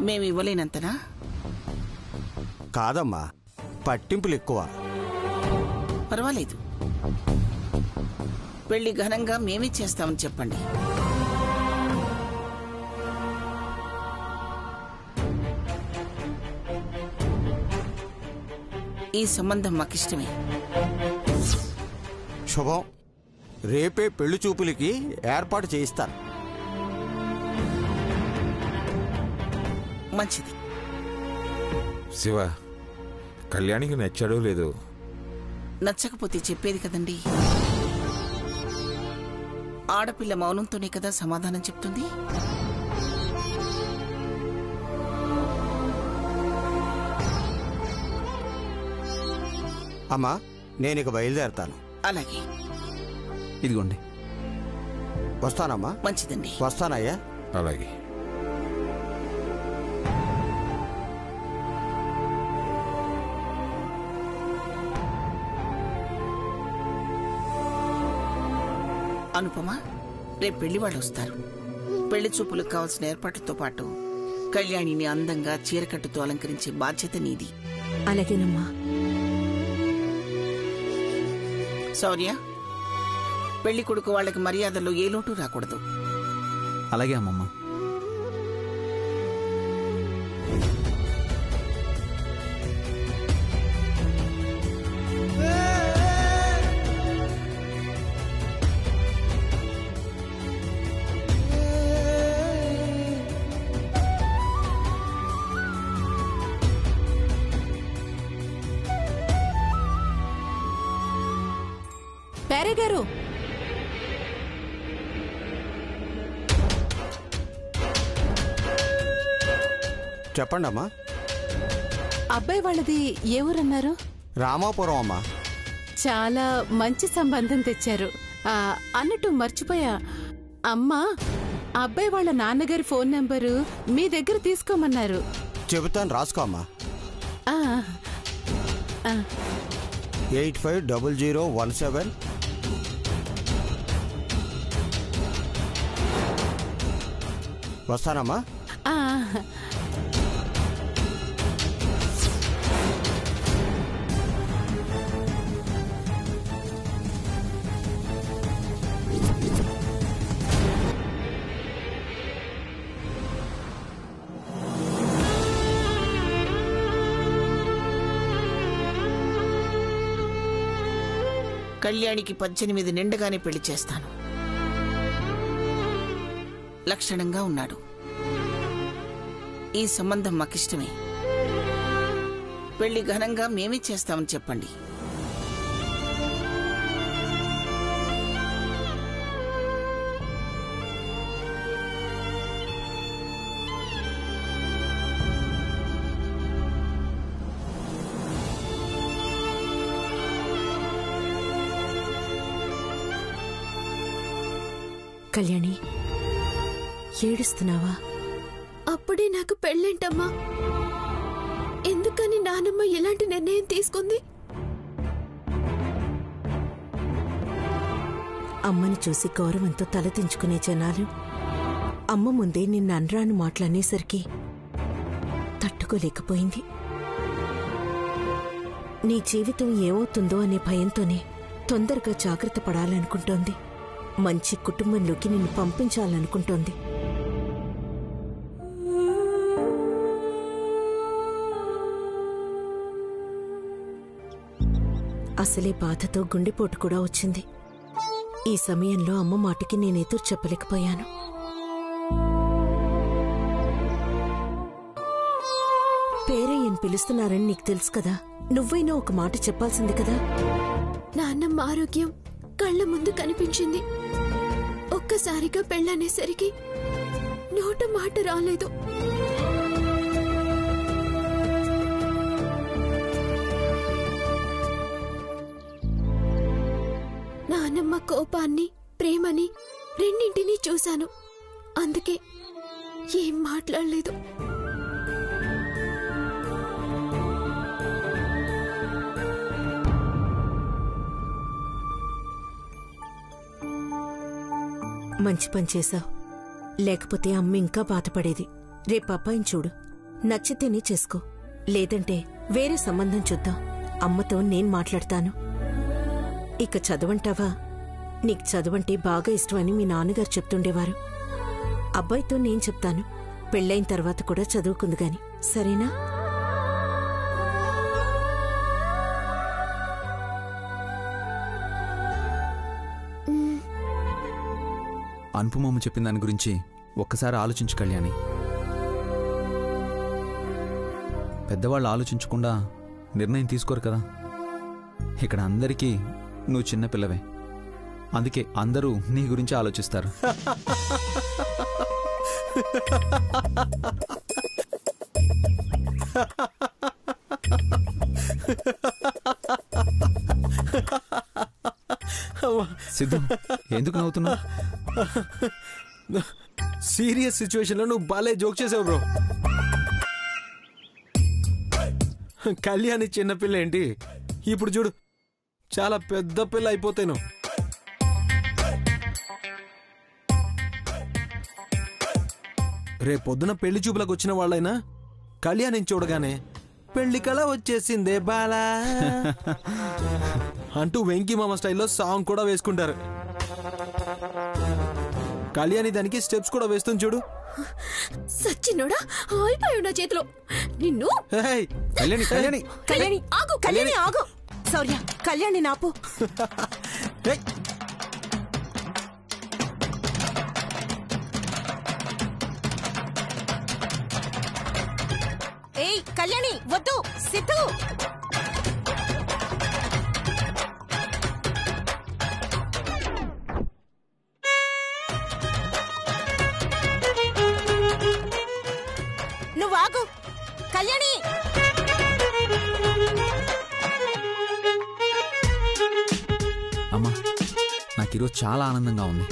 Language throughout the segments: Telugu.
మేమివ్వలేనంతనా? కాదమ్మా, పట్టింపులు ఎక్కువ. పర్వాలేదు, పెళ్లి ఘనంగా మేమే చేస్తామని చెప్పండి. ఈ సంబంధం మాకిష్టమే. శుభం. రేపే పెళ్లి చూపులకి ఏర్పాటు చేయిస్తాను. మంచిది. శివ, కళ్యాణికి నచ్చాడో లేదో? నచ్చకపోతే చెప్పేది కదండి. ఆడపిల్ల మౌనంతోనే కదా సమాధానం చెప్తుంది. అమ్మా, నేను ఇక బయలుదేరతాను. అలాగే. ఇదిగోండి. వస్తానమ్మా. మంచిదండి. వస్తానయ్యా. అలాగే. అనుపమా, రేపు పెళ్లి వాళ్ళు వస్తారు. పెళ్లి చూపులకు కావాల్సిన ఏర్పాట్లతో పాటు కళ్యాణిని అందంగా చీరకట్టుతో అలంకరించే బాధ్యత నీది. అలాగేనమ్మా. శౌర్య, పెళ్లి కొడుకు వాళ్ళకి మర్యాదల్లో ఏ లోటు రాకూడదు. అలాగే అమ్మమ్మ. పేరే గారు, చెప్పండి అమ్మా. అబ్బాయి వాళ్ళది ఏ ఊరన్నారు? రామాపురం అమ్మా. చాలా మంచి సంబంధం తెచ్చారు. అన్నట్టు మర్చిపోయా, అమ్మా అబ్బాయి వాళ్ళ నాన్నగారి ఫోన్ నెంబరు మీ దగ్గర తీసుకోమన్నారు. చెబుతాను, రాసుకో అమ్మా. 850017. వస్తానమ్మా. కళ్యాణికి 18 నిండగానే పెళ్లి చేస్తాను. లక్షణంగా ఉన్నాడు. ఈ సంబంధం మాకిష్టమే. పెళ్లి ఘనంగా మేమే చేస్తామని చెప్పండి. కళ్యాణి, ఏడుస్తున్నావా? అప్పుడే నాకు పెళ్ళేంటమ్మా? ఎందుకని నానమ్మ ఎలాంటి నిర్ణయం తీసుకుంది? అమ్మని చూసి గౌరవంతో తలదించుకునే జనాలు అమ్మ ముందే నిన్న అనరాను మాటలనేసరికి తట్టుకోలేకపోయింది. నీ జీవితం ఏమవుతుందో అనే భయంతోనే తొందరగా జాగ్రత్త పడాలనుకుంటోంది. మంచి కుటుంబంలోకి నిన్ను పంపించాలనుకుంటోంది. అసలే బాధతో గుండెపోటు కూడా వచ్చింది. ఈ సమయంలో అమ్మ మాటకి నేనెదురు చెప్పలేకపోయాను. పేరయ్యని పిలుస్తున్నారని నీకు తెలుసు కదా, నువ్వైనా ఒక మాట చెప్పాల్సింది కదా. నాన్నమ్మ ఆరోగ్యం కళ్ళ ముందు కనిపించింది. ఒక్కసారిగా పెళ్ళనేసరికి నోట మాట రాలేదు. నానమ్మ కోపాన్ని, ప్రేమని రెండింటినీ చూశాను. అందుకే ఏం మాట్లాడలేదు. మంచి పని చేశావు. లేకపోతే అమ్మ ఇంకా బాధపడేది. రేపు అబ్బాయిని చూడు, నచ్చితేనే చేసుకో, లేదంటే వేరే సంబంధం చూద్దాం. అమ్మతో నేను మాట్లాడతాను. ఇక చదువంటావా? నీకు చదువంటే బాగా ఇష్టమని మీ నాన్నగారు చెప్తుండేవారు. అబ్బాయితో నేను చెప్తాను. పెళ్ళైన తర్వాత కూడా చదువుకుంది గాని, సరేనా? అనుపమమ్మ చెప్పిన దాని గురించి ఒక్కసారి ఆలోచించు కళ్యాణి. పెద్దవాళ్ళు ఆలోచించకుండా నిర్ణయం తీసుకోరు కదా. ఇక్కడ అందరికీ నువ్వు చిన్న పిల్లవే, అందుకే అందరూ నీ గురించి ఆలోచిస్తారు. సిద్ధు, ఎందుకు నవ్వుతున్నావు? సీరియస్ సిచ్యువేషన్ లో నువ్వు బాలే జోక్ చేసావు బ్రో. కళ్యాణి చిన్నపిల్ల ఏంటి, ఇప్పుడు చూడు చాలా పెద్ద పిల్ల అయిపోతాను. రేపొద్దున పెళ్లి చూపులకు వచ్చిన వాళ్ళైనా కళ్యాణి చూడగానే పెళ్లి కళ వచ్చేసిందే బాలా అంటూ వెంకీ మామ స్టైల్లో సాంగ్ కూడా వేసుకుంటారు. కళ్యాణి దానికి స్టెప్స్ కూడా వేస్తుంది చూడు. సచ్చినోడా, అయిపోయావు నా చేతిలో. నిన్ను కళ్యాణి కళ్యాణి కళ్యాణి ఆగు, కళ్యాణి ఆగు. సౌర్య, కళ్యాణి నాపు. ఏయ్ కళ్యాణి, వద్దు. సిద్ధు, నువ్వు ఆగు. కళ్యాణి, అమ్మా, నాకు ఈరోజు చాలా ఆనందంగా ఉంది.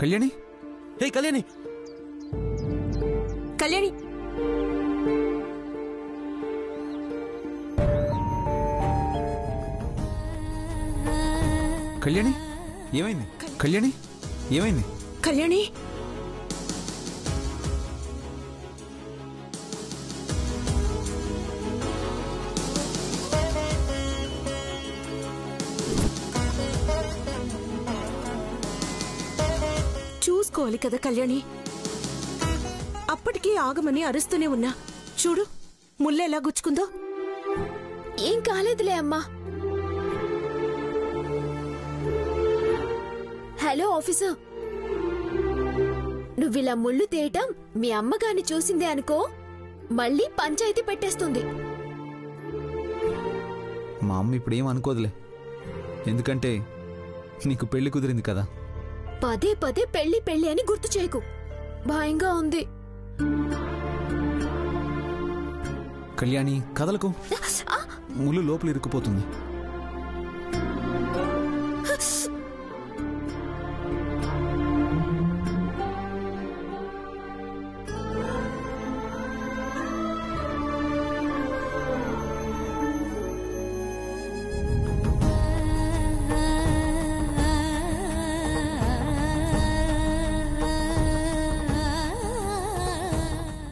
కళ్యాణి, హే కళ్యాణి, కళ్యాణి. కళ్యాణి ఏమైంది? కళ్యాణి ఏమైంది? కళ్యాణి, చూసుకోవాలి కదా కళ్యాణి. అప్పటికీ ఆగమని అరుస్తూనే ఉన్నా. చూడు ముల్లెలా గుచ్చుకుందో. ఏం కాలేదులే అమ్మా. హలో ఆఫీసర్, నువ్విలా ముళ్ళు తేయటం మీ అమ్మగాని చూసిందే అనుకో, మళ్ళీ పంచాయతీ పెట్టేస్తుంది. మా అమ్మ ఇప్పుడేం అనుకోదులే, ఎందుకంటే నీకు పెళ్లి కుదిరింది కదా. పదే పదే పెళ్లి పెళ్లి అని గుర్తు చేయకు, భయంగా ఉంది. కళ్యాణి కదలకు, ముళ్ళు లోపల ఇరుక్కుపోతుంది.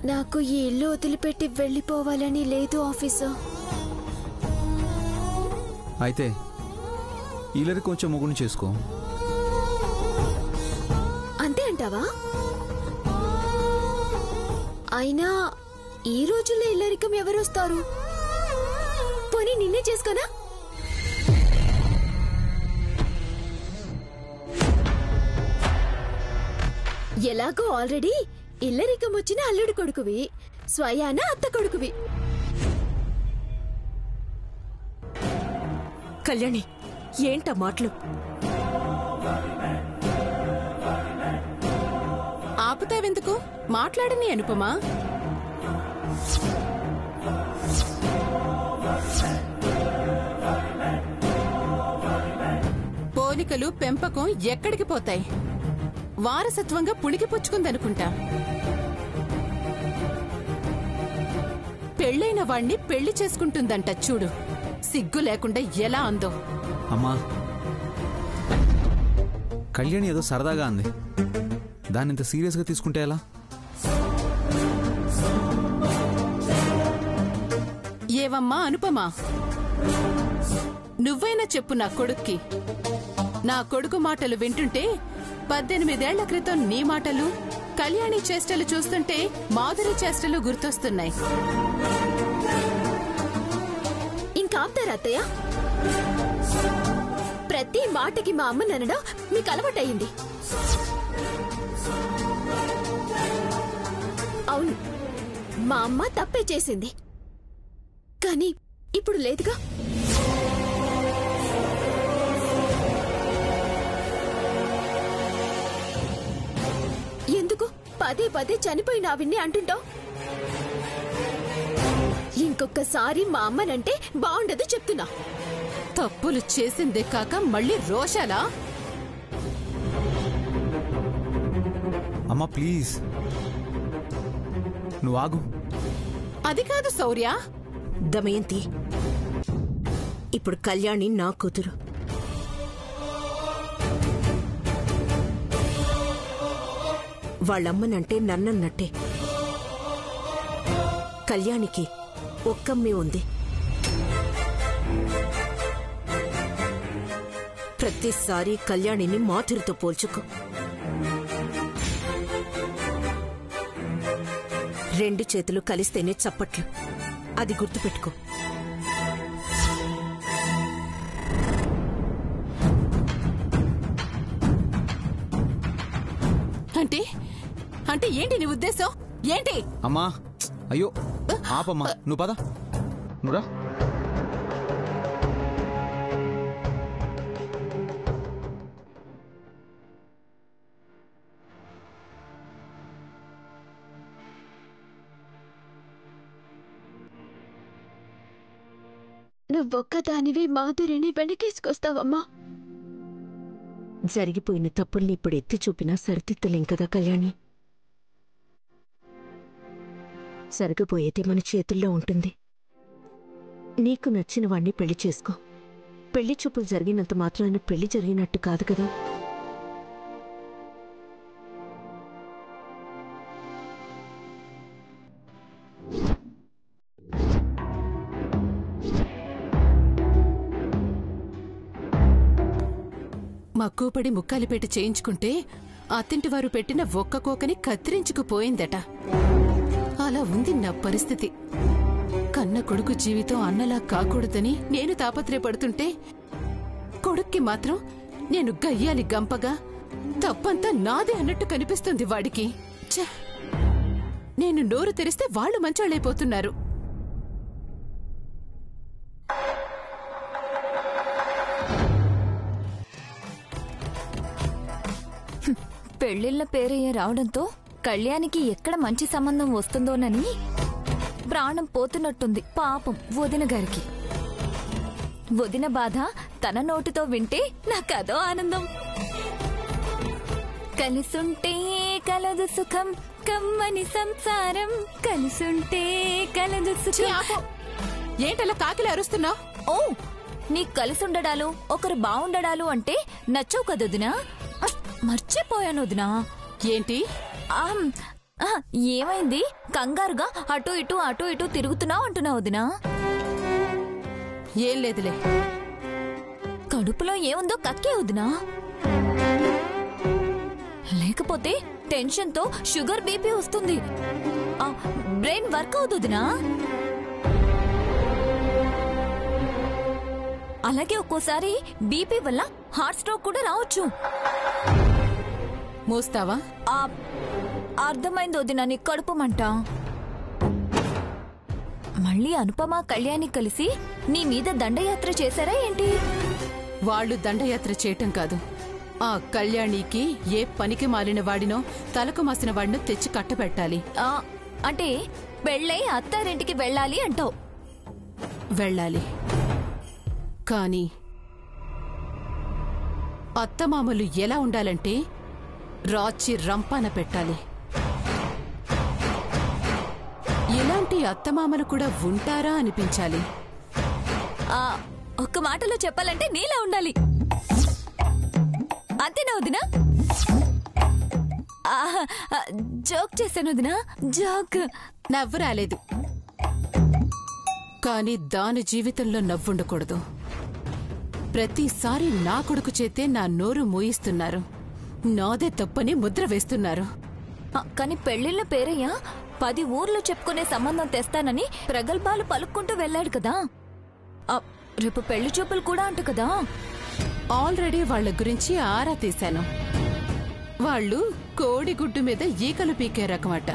నాకు ఈ ఇల్లు వదిలిపెట్టి వెళ్ళిపోవాలని లేదు ఆఫీసర్. అయితే ఇల్లరి కొంచెం మొగుని చేసుకో. అంతే అంటావా? అయినా ఈ రోజుల్లో ఇల్లరికం ఎవరొస్తారు? పోనీ నిన్నే చేసుకోనా? ఎలాగో ఆల్రెడీ ఇల్లరికం వచ్చిన అల్లుడు కొడుకువి, స్వయాన అత్త కొడుకువి. కళ్యాణి, ఏంటా మాటలు? ఆపుతావెందుకు? మాట్లాడని అనుపమా. పోలికలు పెంపకం ఎక్కడికి పోతాయి? వారసత్వంగా పుణికి పుచ్చుకుందనుకుంటా. పెళ్ళైన వాణ్ణి పెళ్లి చేసుకుంటుందంట చూడు. సిగ్గు లేకుండా ఎలా అందో. అమ్మా, కళ్యాణి ఏదో సరదాగా అంది, దాన్ని ఇంత సీరియస్గా తీసుకుంటే ఎలా? ఏవమ్మా అనుపమా, నువ్వైనా చెప్పు నా కొడుక్కి. నా కొడుకు మాటలు వింటుంటే 18 ఏళ్ల క్రితం నీ మాటలు, కళ్యాణి చేష్టలు చూస్తుంటే మాధురి చేష్టలు గుర్తొస్తున్నాయి. ఇంకా ఆపుతారా అత్తయ్య? ప్రతి మాటకి మా అమ్మ ననడం మీకు అలవాటయింది. అవును, మా అమ్మ తప్పే చేసింది, కానీ ఇప్పుడు లేదుగా. ఎందుకు పదే పదే చనిపోయిన ఆవిడ్ని అంటుంటావు? ఇంకొకసారి మా అమ్మనంటే బాగుండదు చెప్తున్నా. తప్పులు చేసిందే కాక మళ్ళీ రోషాలా? అమ్మా ప్లీజ్, నువ్వు ఆగు. అది కాదు శౌర్య. దమయంతి, ఇప్పుడు కళ్యాణి నా కూతురు. వాళ్ళమ్మనంటే నన్నన్నట్టే. కళ్యాణికి ఒక్కమ్మే ఉంది. ప్రతిసారి కళ్యాణిని మాధురితో పోల్చుకో. రెండు చేతులు కలిస్తేనే చప్పట్లు, అది గుర్తుపెట్టుకో. అంటే అంటే ఏంటి నీ ఉద్దేశం? ఏంటి? అమ్మా అయ్యో ఆపమ్మా, నువ్వు పద, నువ్వురా. నువ్వొక్కదానివి మాధురిని వెనకేసుకొస్తావమ్మా. జరిగిపోయిన తప్పుల్ని ఇప్పుడు ఎత్తి చూపినా సరిదిద్దలేం కదా కళ్యాణి. జరగబోయేది మన చేతుల్లో ఉంటుంది. నీకు నచ్చిన వాణ్ణి పెళ్లి చేసుకో. పెళ్లి చూపులు జరిగినంత మాత్రాన పెళ్లి జరిగినట్టు కాదు కదా. మక్కువపడి ముక్కాలిపేట చేయించుకుంటే అత్తింటివారు పెట్టిన ఒక్క కోకని కత్తిరించుకుపోయిందట. అలా ఉంది నా పరిస్థితి. కన్న కొడుకు జీవితం అన్నలా కాకూడదని నేను తాపత్రయపడుతుంటే, కొడుక్కి మాత్రం నేను గయ్యాలి గంపగా, తప్పంతా నాదే అన్నట్టు కనిపిస్తుంది వాడికి. ఛ! నేను నోరు తెరిస్తే వాళ్ళు మంచోళ్ళైపోతున్నారు. పెళ్లిళ్ల పేరయ్య రావడంతో కళ్యాణికి ఎక్కడ మంచి సంబంధం వస్తుందోనని ప్రాణం పోతున్నట్టుంది పాపం వదిన గారికి. వదిన బాధ తన నోటితో వింటే నాకదో ఆనందం. కలిసుంటే కలదు సుఖం, కమ్మని సంసారం, కలిసుంటే కలదు సుఖం. ఏంటలా కాకిలా అరుస్తున్నావు? ఓ, నీకు కలిసుండడాలు, ఒకరు బాగుండడాలు అంటే నచ్చవు కదొదినా? మర్చిపోయాను వదినా. ఏంటి? ఏమైంది? కంగారుగా అటు ఇటు తిరుగుతున్నావు అంటున్నావు వదినా. ఏం లేదులే. కడుపులో ఏముందో కక్కే వదినా. లేకపోతే టెన్షన్తో షుగర్ బీపీ వస్తుంది, బ్రెయిన్ వర్క్ అవుతుంది వదినా. అలాగే ఒక్కోసారి బీపీ వల్ల హార్ట్ స్ట్రోక్ కూడా రావచ్చు. మోస్తావా? అర్థమైంది వదినా నీ కడుపు మంట. మళ్ళీ అనుపమ కళ్యాణి కలిసి నీ మీద దండయాత్ర చేశారా ఏంటి? వాళ్ళు దండయాత్ర చేయటం కాదు, ఆ కళ్యాణికి ఏ పనికి మాలిన వాడినో తలకు మాసిన వాడినో తెచ్చి కట్టబెట్టాలి. అంటే పెళ్ళై అత్తారింటికి వెళ్ళాలి అంటావు? వెళ్ళాలి, కానీ అత్తమామలు ఎలా ఉండాలంటే రాచి రంపాన పెట్టాలి. ఇలా ఇలాంటి అత్తమామలు కూడా ఉంటారా అనిపించాలి. ఒక్క మాటలో చెప్పాలంటే నీలా ఉండాలి. అంతేనా వదినా? జోక్ చేశాను వదినా, జోక్. నవ్వు రాలేదు, కానీ దాని జీవితంలో నవ్వుండకూడదు. ప్రతిసారి నా కొడుకు చేతే నా నోరు మూయిస్తున్నారు. నాదే తప్పని ముద్ర వేస్తున్నారు. కానీ పెళ్లిళ్ళ పేరయ్య 10 ఊర్లు చెప్పుకునే సంబంధం తెస్తానని ప్రగల్భాలు పలుక్కుంటూ వెళ్ళాడు కదా. రేపు పెళ్లి చూపులు కూడా అంటు కదా. ఆల్రెడీ వాళ్ల గురించి ఆరా తీశాను. వాళ్ళు కోడిగుడ్డు మీద ఈకలు పీకే రకమట.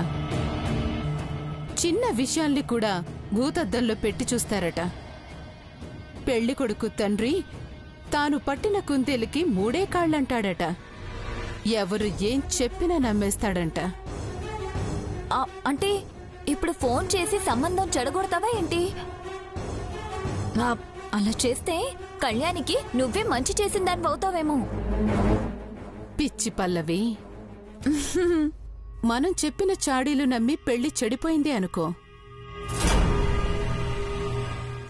చిన్న విషయాల్ని కూడా భూతద్దంలో పెట్టి చూస్తారట. పెళ్లి కొడుకు తండ్రి తాను పట్టిన కుందేలుకి 3 కాళ్లంటాడట. ఎవరు ఏం చెప్పినా నమ్మేస్తాడంట. అంటే ఇప్పుడు ఫోన్ చేసి సంబంధం చెడగొడతావా ఏంటి? అలా చేస్తే కళ్యాణికి నువ్వే మంచి చేసిందాన్ని అవుతావేమో. పిచ్చి పల్లవి, మనం చెప్పిన చాడీలు నమ్మి పెళ్లి చెడిపోయింది అనుకో.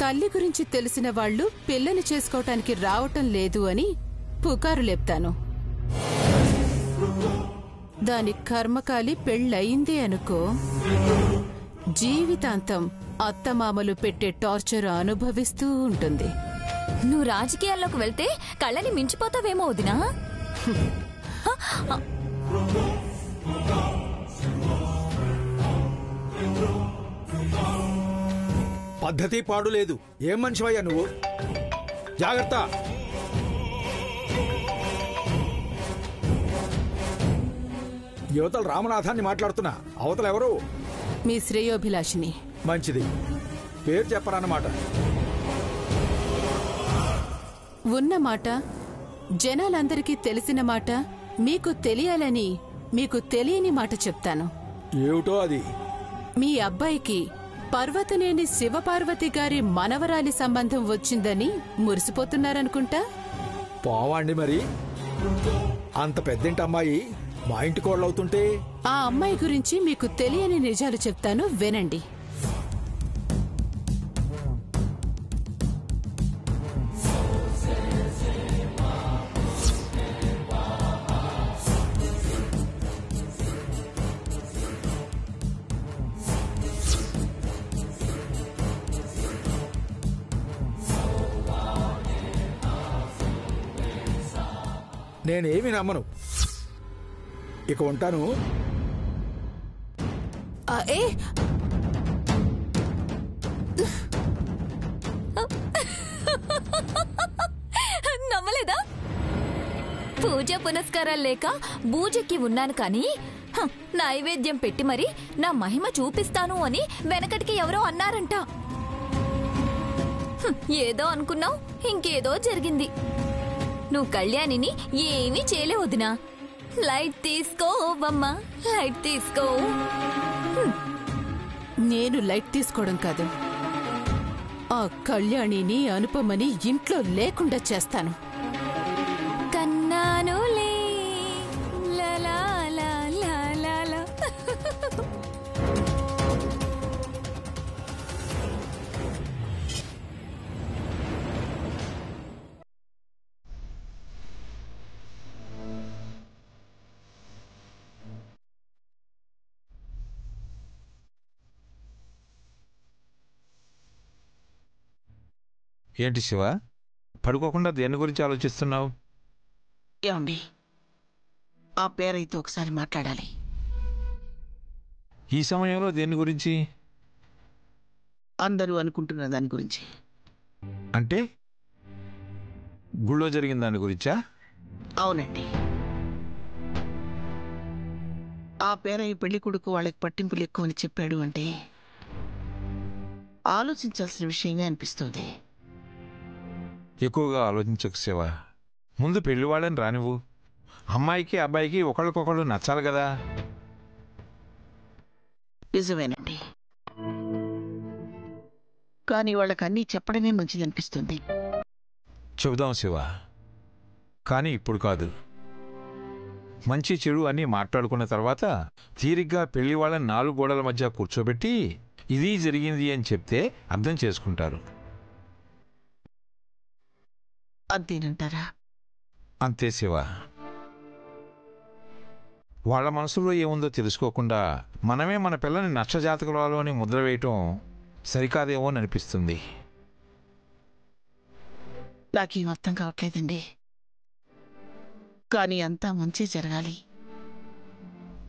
తల్లి గురించి తెలిసిన వాళ్లు పిల్లని చేసుకోవటానికి రావటం లేదు అని పుకారు లేపుతాను. దాని కర్మకాలి పెళ్ళయింది అనుకో, జీవితాంతం అత్తమామలు పెట్టే టార్చర్ అనుభవిస్తూ ఉంటుంది. నువ్వు రాజకీయాల్లోకి వెళ్తే కళ్ళని మించిపోతావేమో వదినా. పద్ధతి పాడు లేదు. ఏం మనిషివయ్యా నువ్వు? జాగ్రత్త. యువతలు రామనాథాన్ని మాట్లాడుతున్నా. అవతల ఎవరు? మీ శ్రేయోభిలాషిని. మంచిది, పేరు చెప్పరాన్నమాట. ఉన్న మాట, జనాలందరికీ తెలిసిన మాట, మీకు తెలియాలని మీకు తెలియని మాట చెప్తాను. ఏమిటో అది? మీ అబ్బాయికి పర్వతనేని శివపార్వతి గారి మనవరాలి సంబంధం వచ్చిందని మురిసిపోతున్నారనుకుంటా. పోవాండి మరి. అంత పెద్దింటి అమ్మాయి మా ఇంటి కోళ్ళవుతుంటే. ఆ అమ్మాయి గురించి మీకు తెలియని నిజాలు చెప్తాను, వినండి. నేనేమి నమ్మను. ఇక ఉంటాను. నమ్మలేదా? పూజ పునస్కారాలు లేక బూజకి ఉన్నాను కానీ నైవేద్యం పెట్టి మరి నా మహిమ చూపిస్తాను అని వెనకటికి ఎవరో అన్నారంట. ఏదో అనుకున్నావు, ఇంకేదో జరిగింది. నువ్వు కళ్యాణిని ఏమీ చేయలేవు వదినా. లైట్ తీసుకో బమ్మా, లైట్ తీసుకో. నేను లైట్ తీసుకోవడం కాదు, ఆ కళ్యాణిని అనుపమని ఇంట్లో లేకుండా చేస్తాను. కన్నానులే లలా లలా లలా. ఏంటి శివ, పడుకోకుండా దేని గురించి ఆలోచిస్తున్నావు? ఏమండి, ఆ పేరైతే ఒకసారి మాట్లాడాలి. ఈ సమయంలో దేని గురించి? అందరూ అనుకుంటున్న దాని గురించి. అంటే గుళ్ళో జరిగిన దాని గురించా? అవునండి. ఆ పేరయ్య పెళ్లి కొడుకు వాళ్ళకి పట్టింపులు ఎక్కువని చెప్పాడు అంటే ఆలోచించాల్సిన విషయమే అనిపిస్తుంది. ఎక్కువగా ఆలోచించకు శివ. ముందు పెళ్లి వాళ్ళని రానివ్వు. అమ్మాయికి అబ్బాయికి ఒకళ్ళకొకళ్ళు నచ్చాలి కదా. నిజమేనండి, కానీ వాళ్ళకి అన్నీ చెప్పడమే మంచిదనిపిస్తుంది. చెబుదాం శివ, కానీ ఇప్పుడు కాదు. మంచి చెడు అన్నీ మాట్లాడుకున్న తర్వాత తీరిగ్గా పెళ్లి వాళ్ళని 4 గోడల మధ్య కూర్చోబెట్టి ఇది జరిగింది అని చెప్తే అర్థం చేసుకుంటారు. అంతేనంటారా? అంతే శివ. వాళ్ళ మనసులో ఏముందో తెలుసుకోకుండా మనమే మన పిల్లని నష్టజాతకులలో అని ముద్ర వేయటం సరికాదేమో అని అనిపిస్తుంది. నాకేం అర్థం కావట్లేదండి. కానీ అంతా మంచి జరగాలి.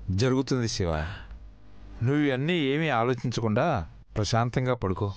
జరుగుతుంది శివ. నువ్వు ఇవన్నీ ఏమీ ఆలోచించకుండా ప్రశాంతంగా పడుకో.